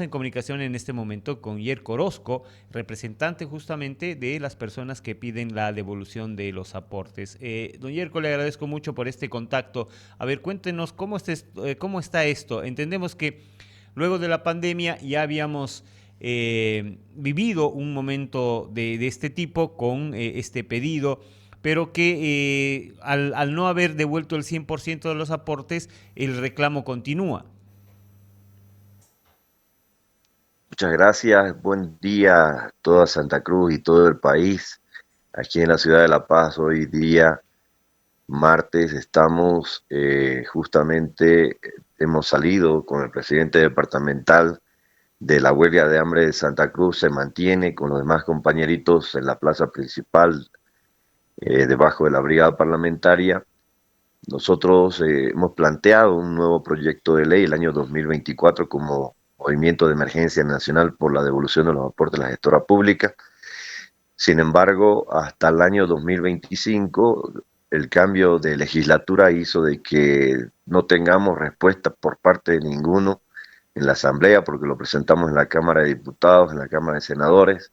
En comunicación en este momento con Yerko Orozco, representante justamente de las personas que piden la devolución de los aportes. Don Yerko, le agradezco mucho por este contacto. A ver, cuéntenos cómo está esto. Entendemos que luego de la pandemia ya habíamos vivido un momento de este tipo con este pedido, pero que al no haber devuelto el 100% de los aportes, el reclamo continúa. Muchas gracias, buen día a toda Santa Cruz y todo el país. Aquí en la ciudad de La Paz, hoy día, martes, estamos justamente, hemos salido con el presidente departamental de la huelga de hambre de Santa Cruz, se mantiene con los demás compañeritos en la plaza principal, debajo de la brigada parlamentaria. Nosotros hemos planteado un nuevo proyecto de ley el año 2024 como Movimiento de Emergencia Nacional por la devolución de los aportes de la gestora pública. Sin embargo, hasta el año 2025, el cambio de legislatura hizo de que no tengamos respuesta por parte de ninguno en la Asamblea, porque lo presentamos en la Cámara de Diputados, en la Cámara de Senadores,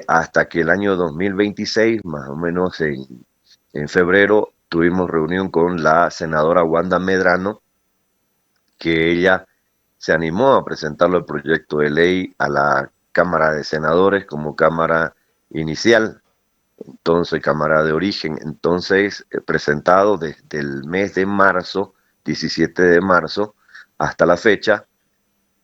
hasta que el año 2026, más o menos en febrero, tuvimos reunión con la senadora Wanda Medrano, que ella se animó a presentarlo el proyecto de ley a la Cámara de Senadores como Cámara inicial, entonces Cámara de origen, entonces presentado desde el mes de marzo, 17 de marzo, hasta la fecha,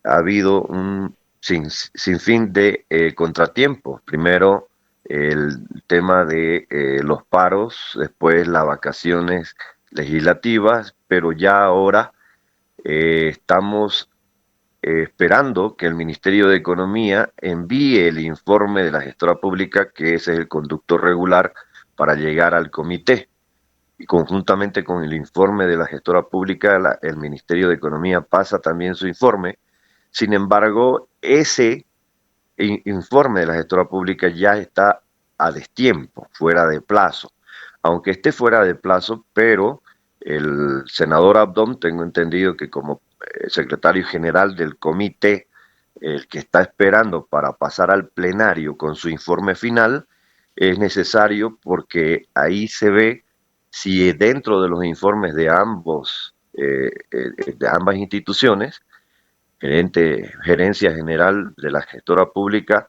ha habido un fin de contratiempos. Primero, el tema de los paros, después las vacaciones legislativas, pero ya ahora estamos esperando que el Ministerio de Economía envíe el informe de la gestora pública, que ese es el conducto regular para llegar al comité. Y conjuntamente con el informe de la gestora pública, el Ministerio de Economía pasa también su informe. Sin embargo, ese informe de la gestora pública ya está a destiempo, fuera de plazo. Aunque esté fuera de plazo, pero el senador Abdón, tengo entendido que como secretario general del comité, el que está esperando para pasar al plenario con su informe final, es necesario porque ahí se ve si dentro de los informes de ambas instituciones, gerencia general de la gestora pública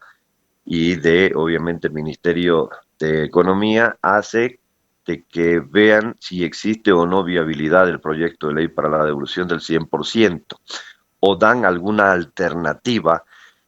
y de, obviamente, el Ministerio de Economía, hace de que vean si existe o no viabilidad del proyecto de ley para la devolución del 100% o dan alguna alternativa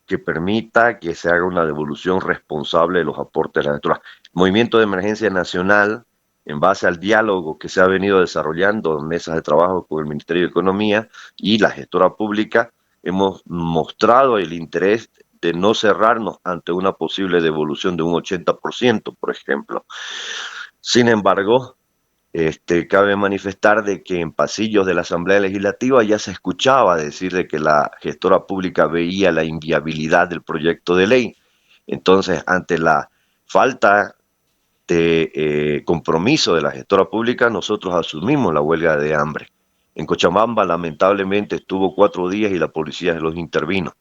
que permita que se haga una devolución responsable de los aportes de la gestora. El Movimiento de Emergencia Nacional, en base al diálogo que se ha venido desarrollando en mesas de trabajo con el Ministerio de Economía y la gestora pública, hemos mostrado el interés de no cerrarnos ante una posible devolución de un 80%, por ejemplo. Sin embargo, cabe manifestar de que en pasillos de la Asamblea Legislativa ya se escuchaba decir de que la gestora pública veía la inviabilidad del proyecto de ley. Entonces, ante la falta de compromiso de la gestora pública, nosotros asumimos la huelga de hambre. En Cochabamba, lamentablemente, estuvo 4 días y la policía los intervino.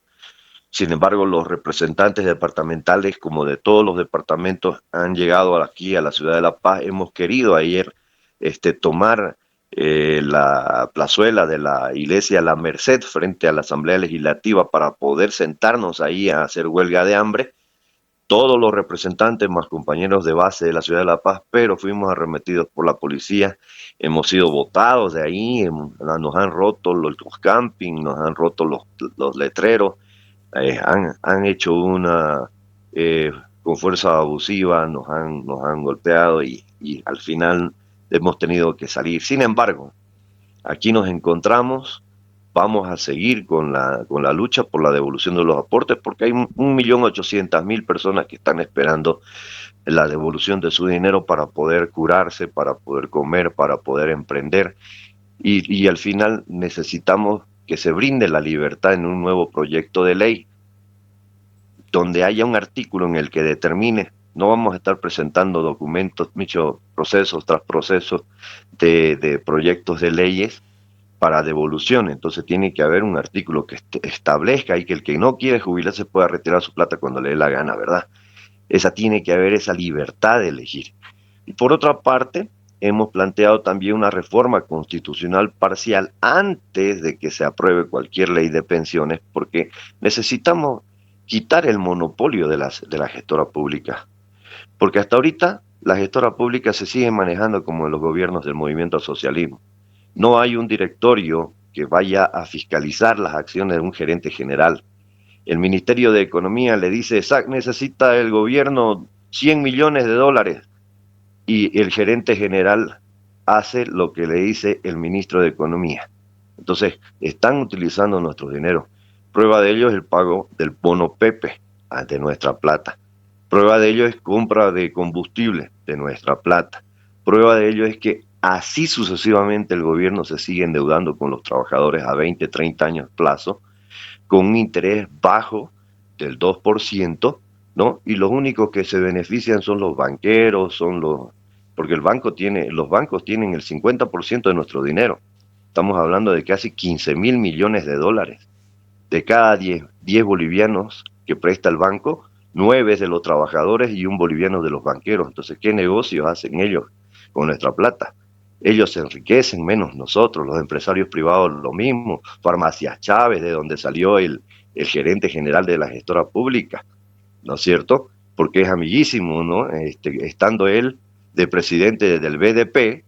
Sin embargo, los representantes departamentales, como de todos los departamentos, han llegado aquí a la ciudad de La Paz. Hemos querido ayer tomar la plazuela de la iglesia La Merced frente a la Asamblea Legislativa para poder sentarnos ahí a hacer huelga de hambre. Todos los representantes más compañeros de base de la ciudad de La Paz, pero fuimos arremetidos por la policía, hemos sido botados de ahí, nos han roto los campings, nos han roto los letreros, han hecho una con fuerza abusiva, nos han golpeado y al final hemos tenido que salir. Sin embargo, aquí nos encontramos, vamos a seguir con la lucha por la devolución de los aportes porque hay 1.800.000 personas que están esperando la devolución de su dinero para poder curarse, para poder comer, para poder emprender y al final necesitamos que se brinde la libertad en un nuevo proyecto de ley donde haya un artículo en el que determine, no vamos a estar presentando documentos, muchos procesos tras procesos de proyectos de leyes, para devolución. Entonces tiene que haber un artículo que establezca y que el que no quiere jubilarse pueda retirar su plata cuando le dé la gana, ¿verdad? Esa tiene que haber esa libertad de elegir. Y por otra parte, hemos planteado también una reforma constitucional parcial antes de que se apruebe cualquier ley de pensiones, porque necesitamos quitar el monopolio de la gestora pública. Porque hasta ahorita la gestora pública se sigue manejando como en los gobiernos del movimiento al socialismo. No hay un directorio que vaya a fiscalizar las acciones de un gerente general. El Ministerio de Economía le dice, SAC necesita el gobierno 100 millones de dólares y el gerente general hace lo que le dice el ministro de Economía. Entonces, están utilizando nuestro dinero. Prueba de ello es el pago del bono Pepe de nuestra plata. Prueba de ello es compra de combustible de nuestra plata. Prueba de ello es que así sucesivamente el gobierno se sigue endeudando con los trabajadores a 20, 30 años plazo, con un interés bajo del 2%, ¿no? Y los únicos que se benefician son los banqueros, porque los bancos tienen el 50% de nuestro dinero. Estamos hablando de casi 15 mil millones de dólares. De cada 10 bolivianos que presta el banco, 9 es de los trabajadores y un boliviano de los banqueros. Entonces, ¿qué negocios hacen ellos con nuestra plata? Ellos se enriquecen menos nosotros, los empresarios privados lo mismo. Farmacias Chávez, de donde salió el gerente general de la gestora pública, ¿no es cierto? Porque es amiguísimo, ¿no? Estando él de presidente del BDP,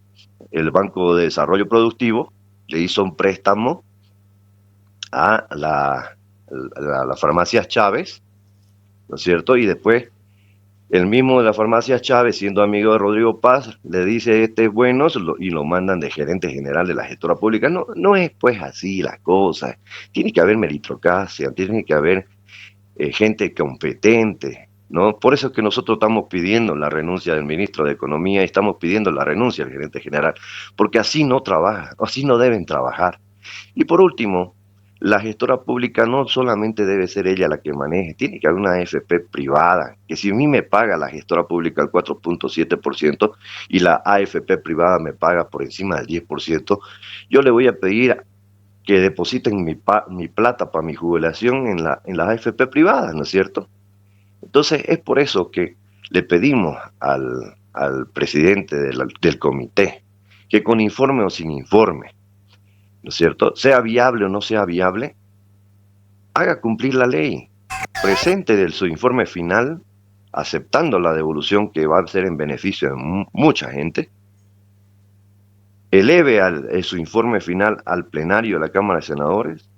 el Banco de Desarrollo Productivo, le hizo un préstamo a la farmacia Chávez, ¿no es cierto? Y después el mismo de la farmacia Chávez, siendo amigo de Rodrigo Paz, le dice, este es bueno, y lo mandan de gerente general de la gestora pública. No, no es pues así la cosa. Tiene que haber meritocracia, tiene que haber gente competente, ¿no? Por eso es que nosotros estamos pidiendo la renuncia del ministro de Economía y estamos pidiendo la renuncia del gerente general, porque así no trabaja, así no deben trabajar. Y por último, la gestora pública no solamente debe ser ella la que maneje, tiene que haber una AFP privada, que si a mí me paga la gestora pública el 4.7% y la AFP privada me paga por encima del 10%, yo le voy a pedir que depositen mi plata para mi jubilación en la AFP privada, ¿no es cierto? Entonces es por eso que le pedimos al presidente del comité que con informe o sin informe, ¿no es cierto? Sea viable o no sea viable, haga cumplir la ley, presente su informe final, aceptando la devolución que va a ser en beneficio de mucha gente, eleve su informe final al plenario de la Cámara de Senadores,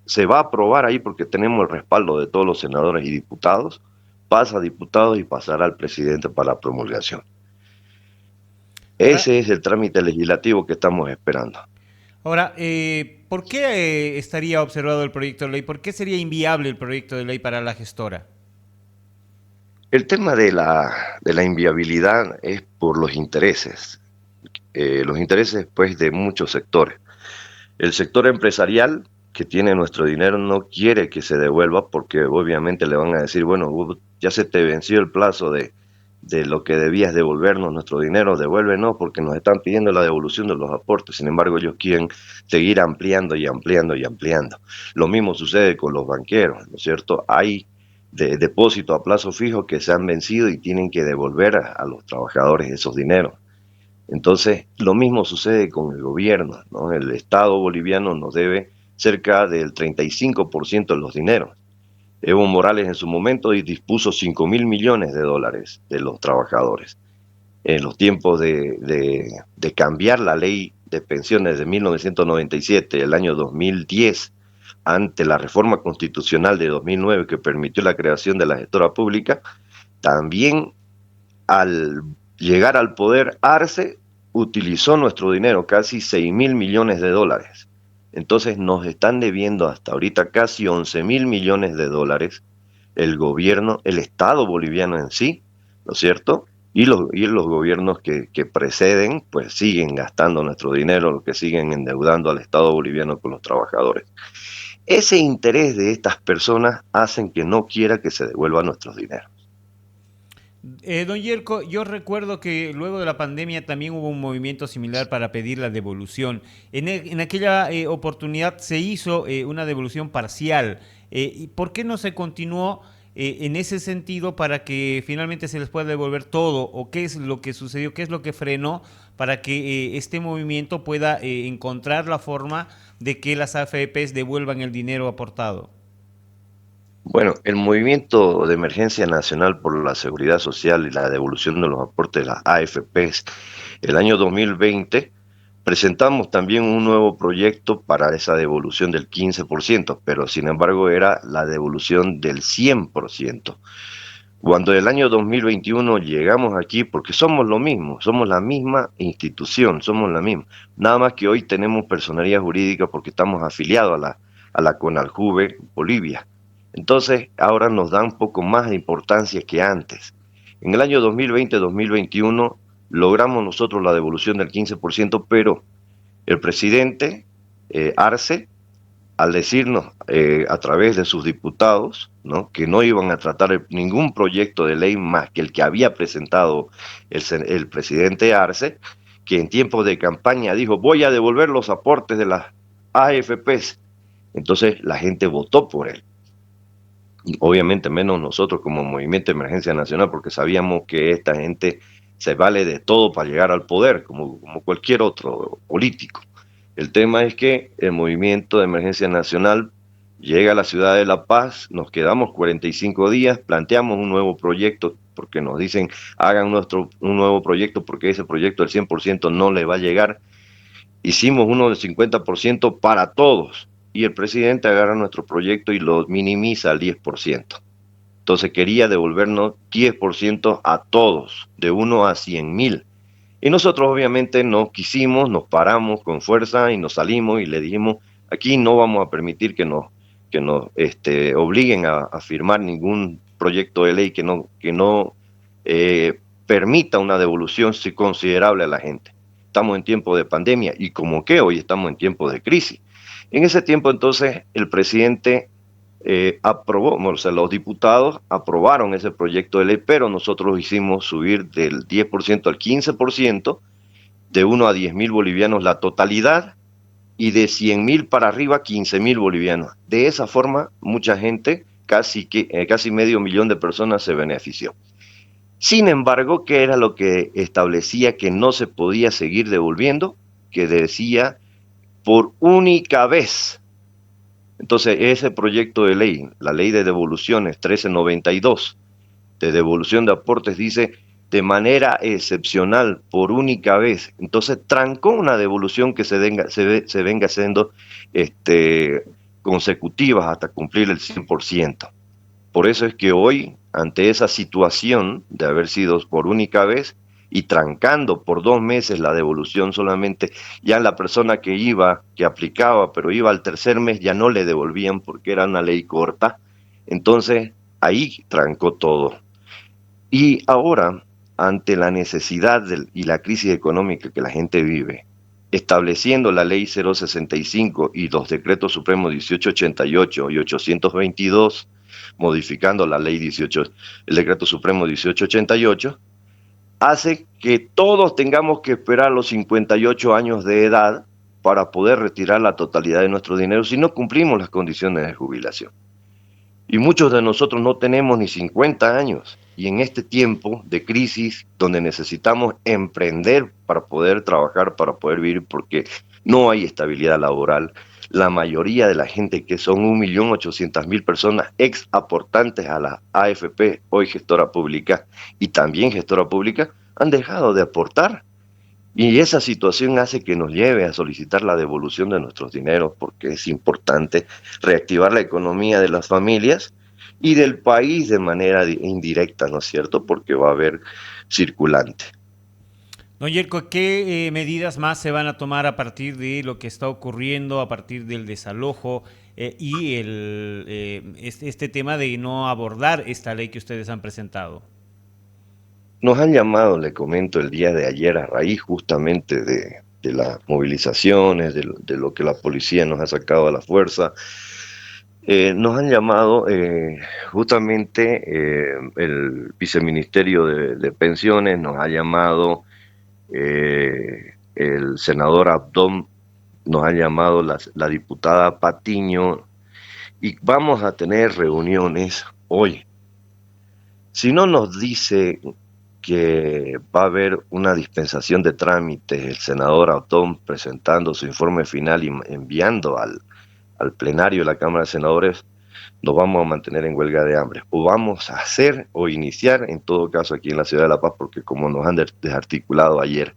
se va a aprobar ahí porque tenemos el respaldo de todos los senadores y diputados, pasa a diputados y pasará al presidente para la promulgación. Ahora, Ese es el trámite legislativo que estamos esperando. ahora, ¿por qué estaría observado el proyecto de ley? ¿Por qué sería inviable el proyecto de ley para la gestora? El tema de la inviabilidad es por los intereses pues de muchos sectores. El sector empresarial que tiene nuestro dinero no quiere que se devuelva porque obviamente le van a decir, bueno, ya se te venció el plazo de lo que debías devolvernos nuestro dinero, devuélvenos porque nos están pidiendo la devolución de los aportes. Sin embargo, ellos quieren seguir ampliando y ampliando y ampliando. Lo mismo sucede con los banqueros, ¿no es cierto? Hay depósitos a plazo fijo que se han vencido y tienen que devolver a los trabajadores esos dineros. Entonces, lo mismo sucede con el gobierno, ¿no? El Estado boliviano nos debe cerca del 35% de los dineros. Evo Morales en su momento dispuso 5 mil millones de dólares de los trabajadores. En los tiempos de cambiar la ley de pensiones de 1997, el año 2010, ante la reforma constitucional de 2009 que permitió la creación de la gestora pública, también al llegar al poder, Arce utilizó nuestro dinero, casi 6 mil millones de dólares. Entonces nos están debiendo hasta ahorita casi 11 mil millones de dólares el gobierno, el Estado boliviano en sí, ¿no es cierto? Y los gobiernos que preceden, pues siguen gastando nuestro dinero, que siguen endeudando al Estado boliviano con los trabajadores. Ese interés de estas personas hacen que no quiera que se devuelvan nuestros dineros. Don Yerko, yo recuerdo que luego de la pandemia también hubo un movimiento similar para pedir la devolución. En aquella oportunidad se hizo una devolución parcial. ¿Y por qué no se continuó en ese sentido para que finalmente se les pueda devolver todo? ¿O qué es lo que sucedió? ¿Qué es lo que frenó para que este movimiento pueda encontrar la forma de que las AFPs devuelvan el dinero aportado? Bueno, el Movimiento de Emergencia Nacional por la Seguridad Social y la devolución de los aportes de las AFPs, el año 2020, presentamos también un nuevo proyecto para esa devolución del 15%, pero sin embargo era la devolución del 100%. Cuando el año 2021 llegamos aquí, porque somos lo mismo, somos la misma institución, somos la misma, nada más que hoy tenemos personería jurídica porque estamos afiliados a la CONALJUVE Bolivia. Entonces, ahora nos da un poco más de importancia que antes. En el año 2020-2021 logramos nosotros la devolución del 15%, pero el presidente Arce, al decirnos a través de sus diputados, ¿no?, que no iban a tratar ningún proyecto de ley más que el que había presentado el presidente Arce, que en tiempos de campaña dijo voy a devolver los aportes de las AFPs. Entonces la gente votó por él. Obviamente menos nosotros como Movimiento de Emergencia Nacional, porque sabíamos que esta gente se vale de todo para llegar al poder, como cualquier otro político. El tema es que el Movimiento de Emergencia Nacional llega a la ciudad de La Paz, nos quedamos 45 días, planteamos un nuevo proyecto, porque nos dicen hagan un nuevo proyecto, porque ese proyecto del 100% no le va a llegar. Hicimos uno del 50% para todos, y el presidente agarra nuestro proyecto y lo minimiza al 10%. Entonces quería devolvernos 10% a todos, de 1 a 100.000. Y nosotros obviamente no quisimos, nos paramos con fuerza y nos salimos y le dijimos, aquí no vamos a permitir que nos obliguen a firmar ningún proyecto de ley que no permita una devolución considerable a la gente. Estamos en tiempo de pandemia y como que hoy estamos en tiempo de crisis. En ese tiempo entonces el presidente aprobó, o sea, los diputados aprobaron ese proyecto de ley, pero nosotros hicimos subir del 10% al 15%, de 1 a 10.000 bolivianos la totalidad, y de 100.000 para arriba 15.000 bolivianos. De esa forma, mucha gente, casi medio millón de personas se benefició. Sin embargo, ¿qué era lo que establecía que no se podía seguir devolviendo? Que decía por única vez. Entonces, ese proyecto de ley, la ley de devoluciones 1392, de devolución de aportes, dice de manera excepcional, por única vez. Entonces, trancó una devolución que se venga haciendo consecutivas hasta cumplir el 100%. Por eso es que hoy, ante esa situación de haber sido por única vez y trancando por 2 meses la devolución solamente, ya la persona que aplicaba, pero iba al tercer mes, ya no le devolvían porque era una ley corta. Entonces, ahí trancó todo. Y ahora, ante la necesidad y la crisis económica que la gente vive, estableciendo la ley 065 y los decretos supremos 1888 y 822, modificando la ley 18, el decreto supremo 1888, hace que todos tengamos que esperar los 58 años de edad para poder retirar la totalidad de nuestro dinero si no cumplimos las condiciones de jubilación. Y muchos de nosotros no tenemos ni 50 años. Y en este tiempo de crisis, donde necesitamos emprender para poder trabajar, para poder vivir, porque no hay estabilidad laboral, la mayoría de la gente, que son 1.800.000 personas ex aportantes a la AFP, hoy gestora pública, y también gestora pública, han dejado de aportar. Y esa situación hace que nos lleve a solicitar la devolución de nuestros dineros, porque es importante reactivar la economía de las familias y del país de manera indirecta, ¿no es cierto? Porque va a haber circulante. Don Yerko, ¿qué medidas más se van a tomar a partir de lo que está ocurriendo, a partir del desalojo y este tema de no abordar esta ley que ustedes han presentado? Nos han llamado, le comento, el día de ayer a raíz justamente de las movilizaciones, de lo que la policía nos ha sacado a la fuerza. Nos han llamado justamente el viceministerio de Pensiones, nos ha llamado el senador Abdón, nos ha llamado la diputada Patiño y vamos a tener reuniones hoy. Si no nos dice que va a haber una dispensación de trámites, el senador Abdón presentando su informe final y enviando al plenario de la Cámara de Senadores, nos vamos a mantener en huelga de hambre. O vamos a hacer o iniciar, en todo caso, aquí en la ciudad de La Paz, porque como nos han desarticulado ayer.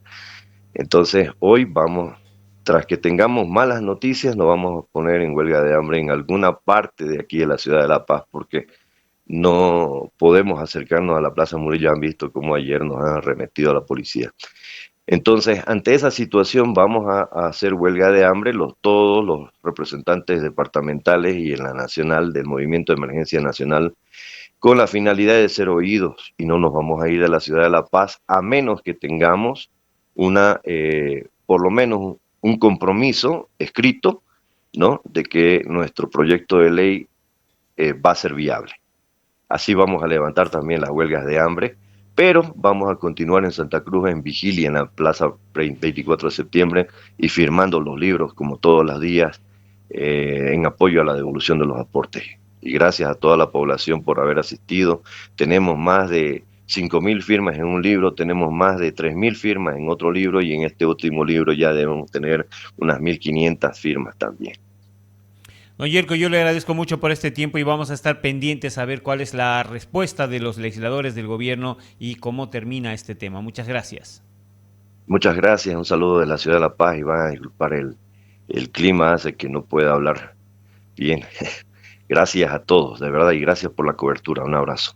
Entonces, hoy vamos, tras que tengamos malas noticias, nos vamos a poner en huelga de hambre en alguna parte de aquí de la ciudad de La Paz, porque no podemos acercarnos a la Plaza Murillo. Han visto cómo ayer nos han arremetido a la policía. Entonces, ante esa situación vamos a hacer huelga de hambre todos los representantes departamentales y en la nacional del Movimiento de Emergencia Nacional con la finalidad de ser oídos y no nos vamos a ir de la ciudad de La Paz a menos que tengamos por lo menos un compromiso escrito, ¿no? De que nuestro proyecto de ley va a ser viable. Así vamos a levantar también las huelgas de hambre, pero vamos a continuar en Santa Cruz en vigilia en la Plaza 24 de septiembre y firmando los libros como todos los días en apoyo a la devolución de los aportes. Y gracias a toda la población por haber asistido. Tenemos más de 5.000 firmas en un libro, tenemos más de 3.000 firmas en otro libro y en este último libro ya debemos tener unas 1.500 firmas también. Don Yerko, yo le agradezco mucho por este tiempo y vamos a estar pendientes a ver cuál es la respuesta de los legisladores del gobierno y cómo termina este tema. Muchas gracias. Muchas gracias, un saludo de la ciudad de La Paz y van a disculpar el clima hace que no pueda hablar bien. Gracias a todos, de verdad, y gracias por la cobertura. Un abrazo.